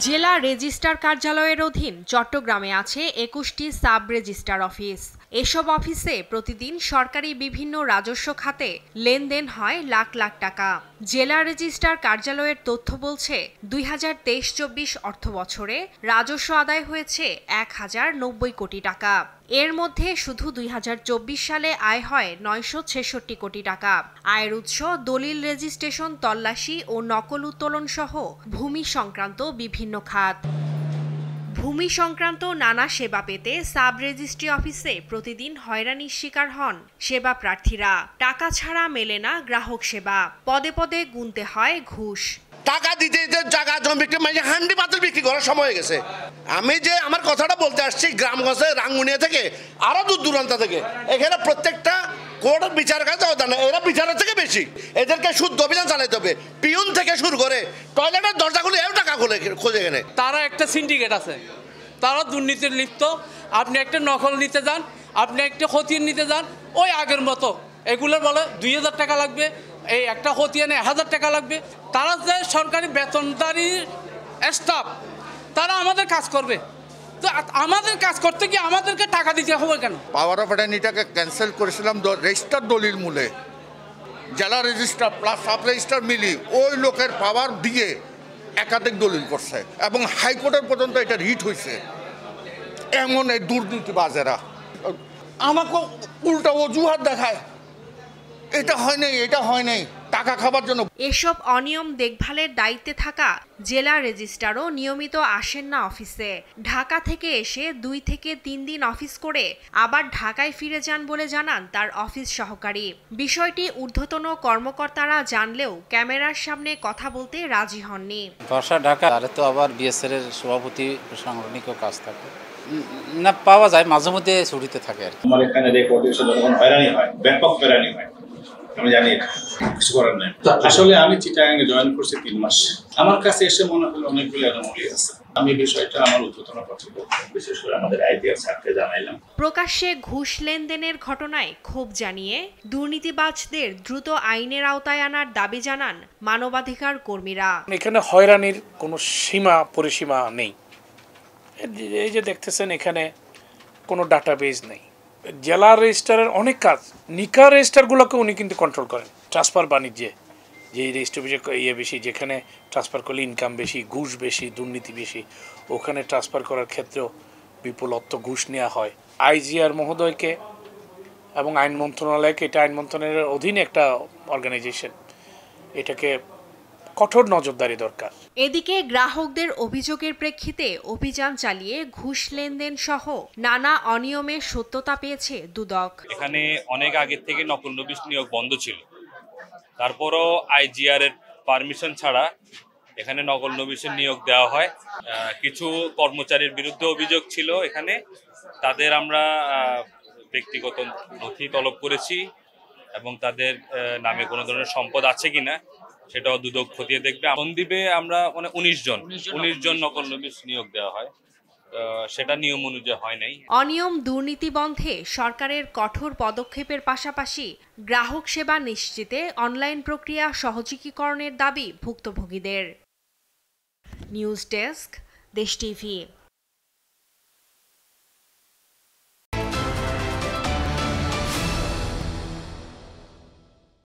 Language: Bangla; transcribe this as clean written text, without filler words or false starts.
জেলা রেজিস্ট্রার কার্যালয়ের অধীন চট্টগ্রামে আছে ২১টি সাব রেজিস্ট্রার অফিস। এসব অফিসে প্রতিদিন সরকারি বিভিন্ন রাজস্ব খাতে লেনদেন হয় লাখ লাখ টাকা। জেলা রেজিস্ট্রার কার্যালয়ের তথ্য বলছে ২০২৩-২৪ অর্থবছরে রাজস্ব আদায় হয়েছে ১,০৯০ কোটি টাকা। এর মধ্যে শুধু ২০২৪ সালে আয় হয় ৯৬৬ কোটি টাকা। আয়ের উৎস দলিল রেজিস্ট্রেশন, তল্লাশি ও নকল উত্তোলন সহ ভূমি সংক্রান্ত বিভিন্ন খাত। ভূমি সংক্রান্ত নানা সেবা পেতে সাব রেজিস্ট্রি অফিসে প্রতিদিন হয়রানির শিকার হন সেবা প্রার্থীরা। টাকা ছাড়া মেলে না গ্রাহক সেবা, পদে পদে গুনতে হয় ঘুষ। টাকা দিতে দিতে জায়গা জমি বিক্রি মানে হান্ডি পাতিল বিক্রি করার সময় হয়ে গেছে। আমি যে আমার কথাটা বলতে আসছি গ্রামগঞ্জে রাঙ্গুনিয়া থেকে আরো দূর দূরান্ত থেকে, এখানে প্রত্যেকটা কোর্টের বিচার কাজ এরা বিচারের থেকে বেশি। এদেরকে শুদ্ধ অভিযান চালাতে হবে, পিউন থেকে শুরু করে টয়লেটের দরজাগুলো এও টাকা খোঁজে এখানে। তারা একটা সিন্ডিকেট আছে, তারা দুর্নীতির লিপ্ত। আপনি একটা নকল নিতে যান, আপনি একটা খতিয়ান নিতে যান, ওই আগের মতো এগুলোর বলে ২,০০০ টাকা লাগবে, এই একটা খতিয়ানে ১,০০০ টাকা লাগবে। তারা যে সরকারি বেতনদারি স্টাফ, তারা আমাদের কাজ করবে, তো আমাদের কাজ করতে গিয়ে আমাদেরকে টাকা দিতে হবে কেন? পাওয়ার অফ অ্যাটর্নিটাকে ক্যান্সেল করেছিলাম রেজিস্টার দলিল মূলে। জেলা রেজিস্ট্রার প্লাস সাব রেজিস্ট্রার মিলি ওই লোকের পাওয়ার দিয়ে একাধিক দলিল করছে এবং হাইকোর্টের পর্যন্ত এটা রিট হয়েছে। এমন এই দুর্নীতিবাজেরা আমাকে উল্টা অজুহাত দেখায়, এটা হয় নাই, এটা হয় নাই, টাকা খাবার জন্য। এসব অনিয়ম দেখভালের দায়িত্বে থাকা জেলা রেজিস্ট্রারও নিয়মিত আসেন না অফিসে। ঢাকা থেকে এসে ২ থেকে ৩ দিন অফিস করে আবার ঢাকায় ফিরে যান বলে জানান তার অফিস সহকারী। বিষয়টি ঊর্ধ্বতন কর্মকর্তারা জানলেও ক্যামেরার সামনে কথা বলতে রাজি হননি। বাসা ঢাকা, আর তো আবার বিএসএর সভাপতি সাংগঠনিক কাজ থাকে না, পাওয়া যায় মাঝে মধ্যে ছুটিতে থাকে আর কি। আমার এখানে রেকর্ড এসে যখন হয়রানি হয়, ব্যাপক হয়রানি হয়, আমি জানি কিছু করার নাই। আসলে আমি চিটাগাংয়ে জয়েন করছি ৩ মাস। আমার কাছে এসে মনে হলো অনেকগুলো অ্যানোমালি আছে। আমি বিষয়টা আমার ঊর্ধ্বতন কর্তৃপক্ষ, বিশেষ করে আমাদের আইপিআর স্যারকে জানাইলাম। প্রকাশ্যে ঘুষ লেনদেনের ঘটনায় ক্ষোভ জানিয়ে দুর্নীতিবাজদের দ্রুত আইনের আওতায় আনার দাবি জানান মানবাধিকার কর্মীরা। এখানে হয়রানির কোনো সীমা পরিসীমা নেই। এই যে দেখতেছেন এখানে কোনো ডাটাবেজ নেই। জেলা রেজিস্ট্রারের অনেক কাজ, নিকা রেজিস্টারগুলোকে উনি কিন্তু কন্ট্রোল করেন। ট্রান্সফার বাণিজ্যে যে রেজিস্টার বেশি, যেখানে ট্রান্সফার করলে ইনকাম বেশি, ঘুষ বেশি, দুর্নীতি বেশি, ওখানে ট্রান্সফার করার ক্ষেত্রেও বিপুল অর্থ ঘুষ নেওয়া হয়। আইজিআর মহোদয়কে এবং আইন মন্ত্রণালয়কে, এটা আইন মন্ত্রণালয়ের অধীনে একটা অর্গানাইজেশন, এটাকে কঠোর নজরদারি দরকার। এদিকে গ্রাহকদের অভিযোগের প্রেক্ষিতে অভিযান চালিয়ে ঘুষ লেনদেন সহ নানা অনিয়মের সত্যতা পেয়েছে দুদক। এখানে অনেক আগে থেকে নকল নবিশ নিয়োগ বন্ধ ছিল, তারপরও আইজিআর এর পারমিশন ছাড়া এখানে নকল নবিশের নিয়োগ দেওয়া হয়। কিছু কর্মচারীর বিরুদ্ধে অভিযোগ ছিল এখানে, তাদের আমরা ব্যক্তিগত নথি তলব করেছি এবং তাদের নামে কোনো ধরনের সম্পদ আছে কিনা সেটাও দুদক খতিয়ে দেখবে। সন্দ্বীপে আমরা 19 জন নকল নবিশ নিয়োগ দেওয়া হয়, সেটা নিয়ম অনুযায়ী হয় নাই। অনিয়ম দুর্নীতি বন্ধে সরকারের কঠোর পদক্ষেপের পাশাপাশি গ্রাহক সেবা নিশ্চিতে অনলাইন প্রক্রিয়া সহজীকরণের দাবি ভুক্তভোগীদের। নিউজ ডেস্ক, দেশ টিভি।